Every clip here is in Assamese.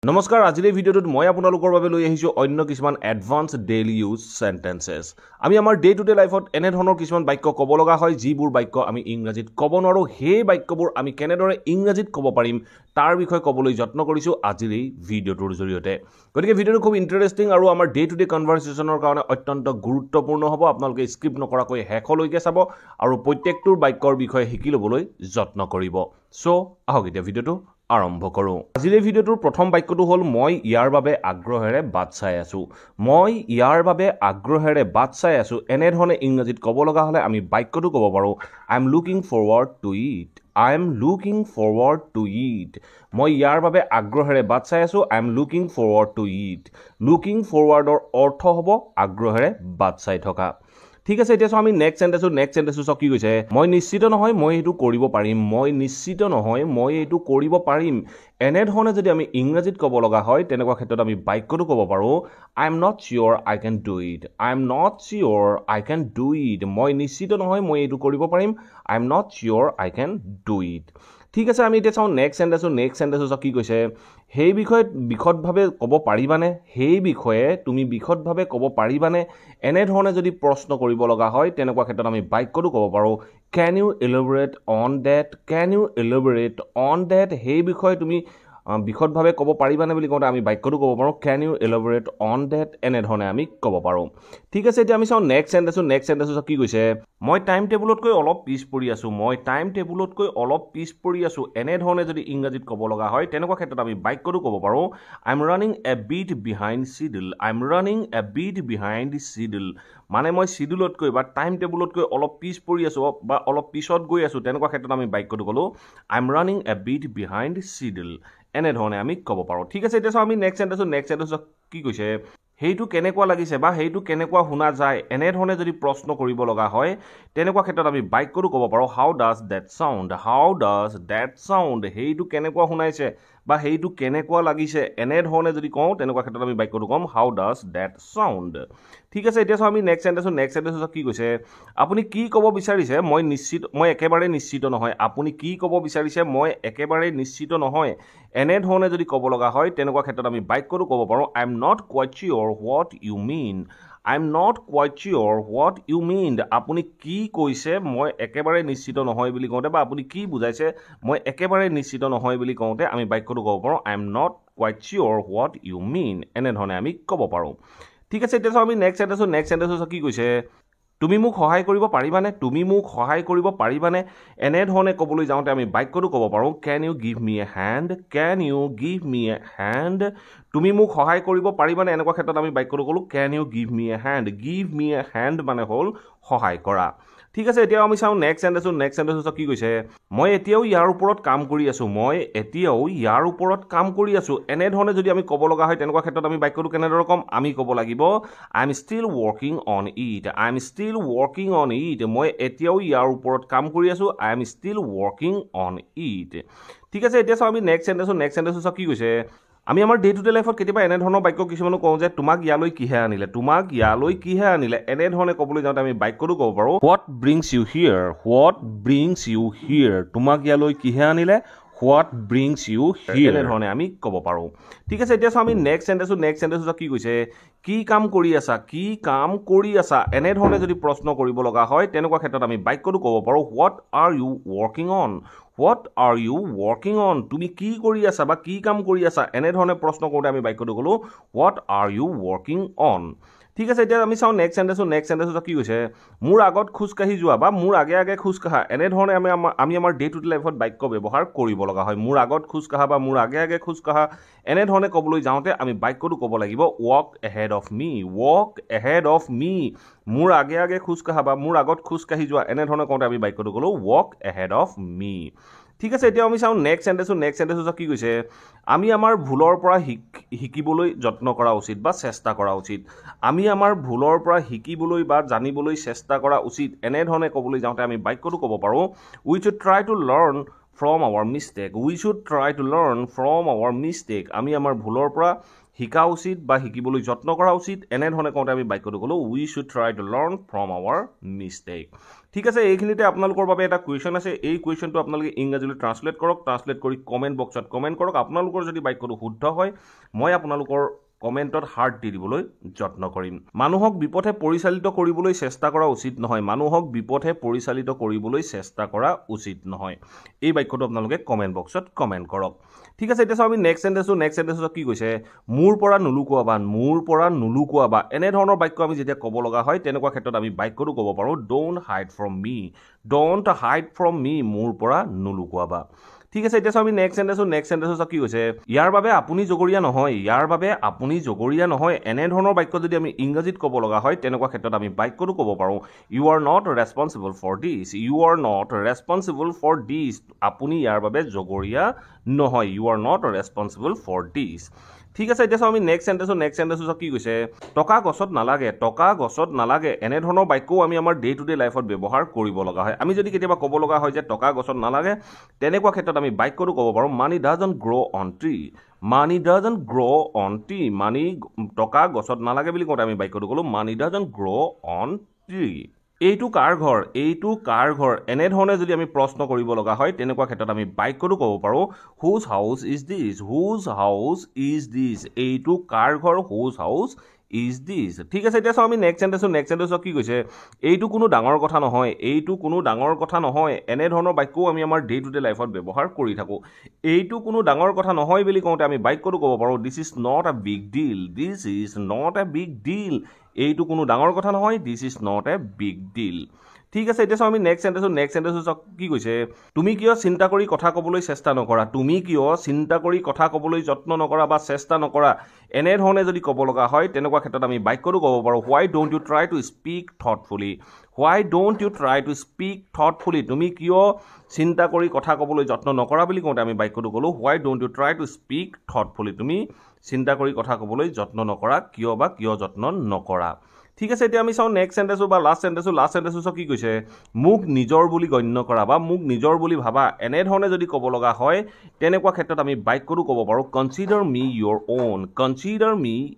নমস্কাৰ আজিৰ এই ভিডিঅ'টোত মই আপোনালোকৰ বাবে লৈ আহিছোঁ অন্য কিছুমান এডভান্স ডেইলি ইউজ সেন্টেন্সেছ আমি আমাৰ ডে টু ডে লাইফত এনে ধৰণৰ কিছুমান বাক্য ক'ব লগা হয় যিবোৰ বাক্য আমি ইংৰাজীত ক'ব নোৱাৰো সেই বাক্যবোৰ আমি কেনেদৰে ইংৰাজীত ক'ব পাৰিম তাৰ বিষয়ে ক'বলৈ যত্ন কৰিছোঁ আজিৰ এই ভিডিঅ'টোৰ জৰিয়তে গতিকে ভিডিঅ'টো খুব ইন্টাৰেষ্টিং আৰু আমাৰ ডে টু ডে কনভাৰচেশ্যনৰ কাৰণে অত্যন্ত গুৰুত্বপূৰ্ণ হ'ব আপোনালোকে স্কিপ নকৰাকৈ শেষলৈকে চাব আৰু প্ৰত্যেকটোৰ বাক্যৰ বিষয়ে শিকি ল'বলৈ যত্ন কৰিব সো আহক এতিয়া ভিডিঅ'টো আৰম্ভ কৰোঁ আজিৰ এই ভিডিঅ'টোৰ প্ৰথম বাক্যটো হ'ল মই ইয়াৰ বাবে আগ্ৰহেৰে বাট চাই আছোঁ মই ইয়াৰ বাবে আগ্ৰহেৰে বাট চাই আছোঁ এনেধৰণে ইংৰাজীত ক'ব লগা হ'লে আমি বাক্যটো ক'ব পাৰোঁ I am looking forward to it I am looking forward to it মই ইয়াৰ বাবে আগ্ৰহেৰে বাট চাই আছোঁ I am looking forward to it looking ফৰৱাৰ্ডৰ অৰ্থ হ'ব আগ্ৰহেৰে বাট চাই থকা ঠিক আছে এতিয়া আমি নেক্সট সেন্টেন্সটো কি কৈছে মই নিশ্চিত নহয় মই এইটো কৰিব পাৰিম মই নিশ্চিত নহয় মই এইটো কৰিব পাৰিম এনেধৰণে যদি আমি ইংৰাজীত ক'ব লগা হয় তেনেকুৱা ক্ষেত্ৰত আমি বাক্যটো ক'ব পাৰোঁ I am not sure I can do it I am not sure I can do it মই নিশ্চিত নহয় মই এইটো কৰিব পাৰিম I am not sure I can do it ঠিক আছে আমি এতিয়া চাওঁ নেক্সট সেন্টেন্সটো কি কৈছে সেই বিষয়ে বিশদভাৱে ক'ব পাৰিবানে সেই বিষয়ে তুমি বিশদভাৱে ক'ব পাৰিবানে এনেধৰণে যদি প্ৰশ্ন কৰিব লগা হয় তেনেকুৱা ক্ষেত্ৰত আমি বাক্যটো ক'ব পাৰোঁ can you elaborate on that can you elaborate on that সেই বিষয়ে তুমি বিশদভাৱে ক'ব পাৰিবানে বুলি কওঁতে আমি বাক্যটো ক'ব পাৰোঁ can you elaborate on date এনেধৰণে আমি ক'ব পাৰোঁ ঠিক আছে এতিয়া আমি চাওঁ নেক্সট সেন্টেন্সটো কি কৈছে মই টাইম টেবুলতকৈ অলপ পিছ পৰি আছোঁ মই টাইম টেবুলতকৈ অলপ পিছ পৰি আছোঁ এনেধৰণে যদি ইংৰাজীত ক'ব লগা হয় তেনেকুৱা ক্ষেত্ৰত আমি বাক্যটো ক'ব পাৰোঁ I M running A beet behind schedule I am running A beet behind schedule মানে মই চিডিউলতকৈ বা টাইম টেবুলতকৈ অলপ পিছ পৰি আছোঁ বা অলপ পিছত গৈ আছোঁ তেনেকুৱা ক্ষেত্ৰত আমি বাক্যটো ক'লোঁ I am running A beet behind schedule এনেধৰণে আমি ক'ব পাৰোঁ ঠিক আছে এতিয়া চাওঁ আমি নেক্সট সেন্টেন্সটো কি কৈছে সেইটো কেনেকুৱা লাগিছে বা সেইটো কেনেকুৱা শুনা যায় এনেধৰণে যদি প্ৰশ্ন কৰিব লগা হয় তেনেকুৱা ক্ষেত্ৰত আমি বাক্যটো ক'ব পাৰোঁ হাউ ডাজ ডেট চাউণ্ড সেইটো কেনেকুৱা শুনাইছে বা সেইটো কেনেকুৱা লাগিছে এনেধৰণে যদি কওঁ তেনেকুৱা ক্ষেত্ৰত আমি বাক্যটো ক'ম হাউ ডাজ ডেট চাউণ্ড ঠিক আছে এতিয়া চাওঁ আমি নেক্সট সেন্টেন্সটো কি কৈছে আপুনি কি ক'ব বিচাৰিছে মই একেবাৰে নিশ্চিত নহয় আপুনি কি ক'ব বিচাৰিছে মই একেবাৰে নিশ্চিত নহয় এনেধৰণে যদি ক'ব লগা হয় তেনেকুৱা ক্ষেত্ৰত আমি বাক্যটো ক'ব পাৰোঁ I am not quite sure what you mean I am not quite sure what you mean আপুনি কি কৈছে মই একেবাৰে নিশ্চিত নহয় বুলি কওঁতে বা আপুনি কি বুজাইছে মই একেবাৰে নিশ্চিত নহয় বুলি কওঁতে আমি বাক্যটো ক'ব পাৰোঁ I am not quite sure what you mean এনেধৰণে আমি ক'ব পাৰোঁ ঠিক আছে এতিয়া চাওঁ আমি নেক্সট সেন্টেন্সটো কি কৈছে তুমি মোক সহায় কৰিব পাৰিবানে এনেধৰণে ক'বলৈ যাওঁতে আমি বাক্যটো ক'ব পাৰোঁ can you give me a hand তুমি মোক সহায় কৰিব পাৰিবানে এনেকুৱা ক্ষেত্ৰত আমি বাক্যটো ক'লোঁ can you give me a hand মানে হ'ল সহায় কৰা ঠিক আছে এতিয়াও আমি চাওঁ নেক্সট সেন্টেন্সটো কি কৈছে মই এতিয়াও ইয়াৰ ওপৰত কাম কৰি আছোঁ এনেধৰণে যদি আমি ক'ব লগা হয় তেনেকুৱা ক্ষেত্ৰত আমি বাক্যটো কেনেদৰে ক'ম আমি ক'ব লাগিব I am still working on it মই এতিয়াও ইয়াৰ ওপৰত কাম কৰি আছোঁ I am still working on it ঠিক আছে এতিয়া চাওঁ আমি নেক্সট সেন্টেন্সটো কি কৈছে আমি আমাৰ ডে টু ডে লাইফত কেতিয়াবা এনেধৰণৰ বাক্য কিছুমানো কওঁ যে তোমাক ইয়ালৈ কিহে আনিলে এনেধৰণে ক'বলৈ যাওঁতে আমি বাক্যটো ক'ব পাৰোঁ হোৱাট ব্ৰিংছ ইউ হিয়াৰ তোমাক ইয়ালৈ কিহে আনিলে হোৱাট ব্ৰিংছ ইউ হিয়াৰ এনেধৰণে আমি ক'ব পাৰোঁ ঠিক আছে এতিয়া চাওঁ আমি নেক্সট সেন্টেন্সটো কি কৈছে কি কাম কৰি আছা এনেধৰণে যদি প্ৰশ্ন কৰিব লগা হয় তেনেকুৱা ক্ষেত্ৰত আমি বাক্যটো ক'ব পাৰোঁ what are you working on তুমি কি কৰি আছা বা কি কাম কৰি আছা এনেধৰণে প্ৰশ্ন কৰোঁতে আমি বাক্যটো ক'লোঁ what are you working on ঠিক আছে এতিয়া আমি চাওঁ নেক্সট সেন্টেন্সটো কি কৈছে মোৰ আগত খোজকাঢ়ি যোৱা বা মোৰ আগে আগে খোজকাঢ়া এনেধৰণে আমি আমাৰ ডে টু ডে লাইফত বাক্য ব্যৱহাৰ কৰিব লগা হয় মোৰ আগত খোজকাঢ়া বা মোৰ আগে আগে খোজকাঢ়া এনেধৰণে ক'বলৈ যাওঁতে আমি বাক্যটো ক'ব লাগিব ৱক এহেড অফ মি মোৰ আগে আগে খোজকাঢ়া বা মোৰ আগত খোজকাঢ়ি যোৱা এনেধৰণে কওঁতে আমি বাক্যটো ক'লোঁ ৱক এহেড অফ মি ঠিক আছে এতিয়া আমি চাওঁ নেক্সট সেন্টেন্সটো কি কৈছে আমি আমাৰ ভুলৰ পৰা শিকিবলৈ যত্ন কৰা উচিত বা চেষ্টা কৰা উচিত আমি আমাৰ ভুলৰ পৰা শিকিবলৈ বা জানিবলৈ চেষ্টা কৰা উচিত এনেধৰণে ক'বলৈ যাওঁতে আমি বাক্যটো ক'ব পাৰোঁ we should try to learn from our mistake. We should try to learn from our mistake. আমি আমাৰ ভুলৰ পৰা শিকা উচিত বা শিকিবলৈ যত্ন কৰা উচিত এনেধৰণে কওঁতে আমি বাক্যটো ক'লো we should try to learn from our mistake. ঠিক আছে এইখিনিতে আপোনালোকৰ বাবে এটা কুৱেশ্যন আছে এই কুৱেশ্যনটো আপোনালোকে ইংৰাজীলৈ ট্ৰান্সলেট কৰক ট্ৰান্সলেট কৰি কমেণ্ট বক্সত কমেণ্ট কৰক আপোনালোকৰ যদি বাক্যটো শুদ্ধ হয় মই আপোনালোকৰ কমেণ্টত হাৰ্ট দি দিবলৈ যত্ন কৰিম মানুহক বিপথে পৰিচালিত কৰিবলৈ চেষ্টা কৰা উচিত নহয় মানুহক বিপথে পৰিচালিত কৰিবলৈ চেষ্টা কৰা উচিত নহয় এই বাক্যটো আপোনালোকে কমেণ্ট বক্সত কমেণ্ট কৰক ঠিক আছে এতিয়া আমি নেক্সট সেন্টেন্সত কি কৈছে মোৰ পৰা নুলুকুৱাবা এনে ধৰণৰ বাক্য আমি যেতিয়া ক'ব লগা হয় তেনেকুৱা ক্ষেত্ৰত আমি বাক্যটো ক'ব পাৰো ডোন্ট হাইড ফ্ৰম মি মোৰ পৰা নুলুকুৱাবা ঠিক আছে এতিয়া আমি নেক্সট সেন্টেন্সত কি কৈছে ইয়াৰ বাবে আপুনি জগৰীয়া নহয় এনে ধৰণৰ বাক্য যদি আমি ইংৰাজীত ক'ব লগা হয় তেনেকুৱা ক্ষেত্ৰত আমি বাক্যটো ক'ব পাৰো you are not responsible for this আপুনি ইয়াৰ বাবে জগৰীয়া নহয় you are not responsible for this ঠিক আছে এতিয়া আমি নেক্সট সেন্টেন্সত কি কৈছে টকা গছত নালাগে এনে ধৰণৰ বাক্যও আমি আমাৰ ডে টু ডে লাইফত ব্যৱহাৰ কৰিব লগা হয় আমি যদি কেতিয়াবা ক'ব লগা হয় যে টকা গছত নালাগে তেনেকুৱা ক্ষেত্ৰত আমি বাক্যটো ক'ব পাৰো মানি ডাজন্ট গ্ৰ' অন ট্ৰী মানি টকা গছত নালাগে বুলি কওঁতে আমি বাক্যটো ক'লো মানি ডাজন্ট গ্ৰ' অন ট্ৰী এইটো কাৰ ঘৰ এনেধৰণে যদি আমি প্ৰশ্ন কৰিব লগা হয় তেনেকুৱা ক্ষেত্ৰত আমি বাক্যটো ক'ব পাৰো হুজ হাউচ ইজ দিছ এইটো কাৰ ঘৰ হুজ হাউচ ইজ দিছ ঠিক আছে এতিয়া আমি নেক্সট সেন্টেন্সত কি কৈছে এইটো কোনো ডাঙৰ কথা নহয় এনে ধৰণৰ বাক্যও আমি আমাৰ ডে টু ডে লাইফত ব্যৱহাৰ কৰি থাকো এইটো কোনো ডাঙৰ কথা নহয় বুলি কওঁতে আমি বাক্যটো ক'ব পাৰো this is not a big deal এইটো কোনো ডাঙৰ কথা নহয় this is not a big deal ঠিক আছে এতিয়া আমি নেক্সট সেন্টেন্সত কি কৈছে তুমি কিয় চিন্তা কৰি কথা ক'বলৈ যত্ন নকৰা বা চেষ্টা নকৰা এনেধৰণে যদি ক'ব লগা হয় তেনেকুৱা ক্ষেত্ৰত আমি বাক্যটো ক'ব পাৰো why don't you try to speak thoughtfully তুমি কিয় চিন্তা কৰি কথা ক'বলৈ যত্ন নকৰা বুলি কওঁতে আমি বাক্যটো ক'লো why don't you try to speak thoughtfully তুমি চিন্তা কৰি কথা ক'বলৈ যত্ন নকৰা কিয় যত্ন নকৰা ঠিক আছে এতিয়া আমি চাওঁ নেক্সট সেন্টেন্স বা লাষ্ট সেন্টেন্স কি কৈছে মোক নিজৰ বুলি গণ্য কৰা বা মোক নিজৰ বুলি ভাবা এনে ধৰণে যদি ক'ব লগা হয় তেনেকুৱা ক্ষেত্ৰত আমি বাক্যটো ক'ব পাৰো কনসিডাৰ মি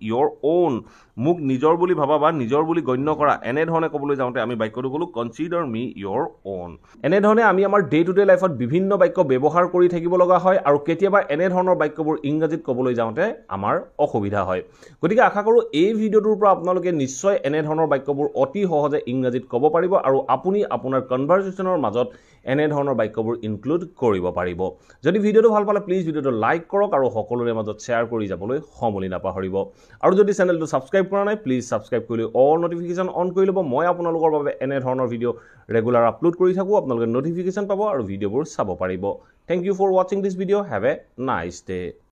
ইয়োৰ ওন মোক নিজৰ বুলি ভাবা বা নিজৰ বুলি গণ্য কৰা এনে ধৰণে ক'বলৈ যাওঁতে আমি বাক্যটো ক'লো কনসিডাৰ মি ইয়োৰ ওন এনে ধৰণে আমি আমাৰ ডে টু ডে লাইফত বিভিন্ন বাক্য ব্যৱহাৰ কৰি থাকিব লগা হয় আৰু কেতিয়াবা এনে ধৰণৰ বাক্যবোৰ ইংৰাজীত ক'বলৈ যাওঁতে আমাৰ অসুবিধা হয় গতিকে আশা কৰোঁ এই ভিডিঅ'টোৰ পৰা আপোনালোকে নিশ্চয় এনে ধৰণৰ বাক্যবোৰ অতি সহজে ইংৰাজীত ক'ব পাৰিব আৰু আপুনি আপোনাৰ কনভাৰচেশ্যনৰ মাজত এনে ধৰণৰ বাক্যবোৰ ইনক্লুড কৰিব পাৰিব যদি ভিডিঅ'টো ভাল পালে প্লিজ ভিডিঅ'টো লাইক কৰক আৰু সকলোৰে মাজত শ্বেয়াৰ কৰি যাবলৈ সমলি নাপাহৰিব আৰু যদি চেনেলটো সাবস্ক্ৰাইব কৰা নাই প্লিজ সাবস্ক্ৰাইব কৰি অল নটিফিকেশ্যন অন কৰি ল'ব মই আপোনালোকৰ বাবে এনে ধৰণৰ ভিডিঅ' ৰেগুলাৰ আপলোড কৰি থাকোঁ আপোনালোকে নটিফিকেশ্যন পাব আৰু ভিডিঅ'বোৰ চাব পাৰিব থ্যাংক ইউ ফৰ ৱাচিং this video' have a nice day